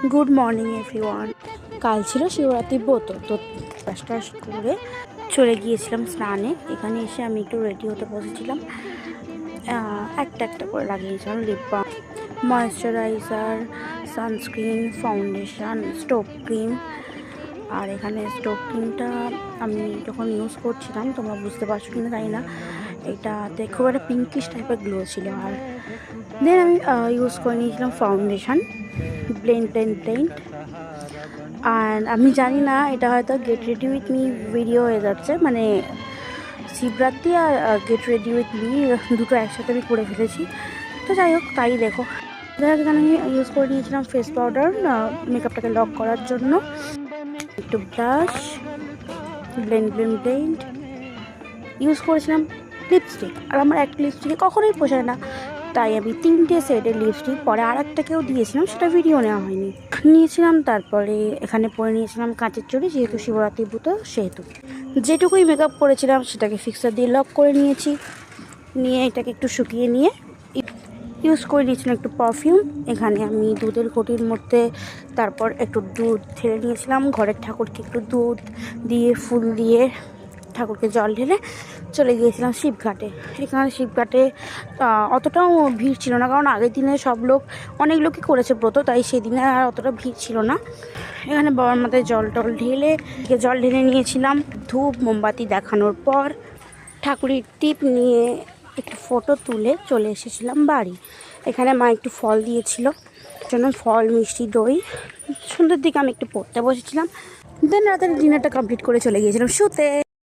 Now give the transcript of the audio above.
Good morning everyone. কাল ছিল শিবরাত্রির ব্রত, তো ব্রাশ টাশ করে চলে গিয়েছিলাম স্নানে। এখানে এসে আমি একটু রেডি হতে বসেছিলাম। একটা একটা করে লাগিয়েছিলাম lip balm, moisturiser, sunscreen, foundation, স্টোভ ক্রিম। আর এখানে স্টোভ ক্রিমটা আমি যখন ইউজ করছিলাম, তোমরা বুঝতে পারছো কিনা জানি না, এটাতে খুব একটা পিঙ্কিশ টাইপের গ্লো ছিল। আর দেন আমি ইউজ করে নিয়েছিলাম ফাউন্ডেশন, ব্লেন্ড। আর আমি জানি না, এটা হয়তো get ready with me video হয়ে যাচ্ছে, মানে শিবরাত্রি আর গেট রেডি উইথ মি দুটো একসাথে আমি করে ফেলেছি। তো যাই হোক, তাই দেখো। এখানে আমি ইউজ করে নিয়েছিলাম ফেস পাউডার মেকআপটাকে লক করার জন্য, একটু ব্রাশ, ব্লেন্ড ইউজ করেছিলাম লিপস্টিক। আর আমার একটা লিপস্টিকে কখনোই পোষায় না, তাই আমি 3টে সেটের লিপস্টিক পরে আর একটাকেও দিয়েছিলাম, সেটা ভিডিও নেওয়া হয়নি, নিয়েছিলাম। তারপরে এখানে পরে নিয়েছিলাম কাঁচের চড়ি, যেহেতু শিবরাত্রি ব্রত সেহেতু যেটুকুই মেকআপ করেছিলাম সেটাকে ফিক্সার দিয়ে লক করে নিয়েছি। নিয়ে এটাকে একটু শুকিয়ে নিয়ে ইউজ করে নিয়েছিলাম একটু পারফিউম। এখানে আমি দুধের ঘটির মধ্যে তারপর একটু দুধ ঢেলে নিয়েছিলাম, ঘরের ঠাকুরকে একটু দুধ দিয়ে ফুল দিয়ে ঠাকুরকে জল ঢেলে চলে গিয়েছিলাম শিবঘাটে। এখানে শিবঘাটে অতটাও ভিড় ছিল না, কারণ আগের দিনে অনেক লোকই করেছে ব্রত, তাই সেদিনে আর অতটা ভিড় ছিল না। এখানে বাবার মাথায় জল ঢেলে নিয়েছিলাম। ধূপ মোমবাতি দেখানোর পর ঠাকুরের টিপ নিয়ে একটু ফটো তুলে চলে এসেছিলাম বাড়ি। এখানে মা একটু ফল দিয়েছিল, জন্য ফল, মিষ্টি, দই। সন্ধ্যের দিকে আমি একটু পড়তে বসেছিলাম। দেন রাতের ডিনারটা কমপ্লিট করে চলে গিয়েছিলাম শুতে।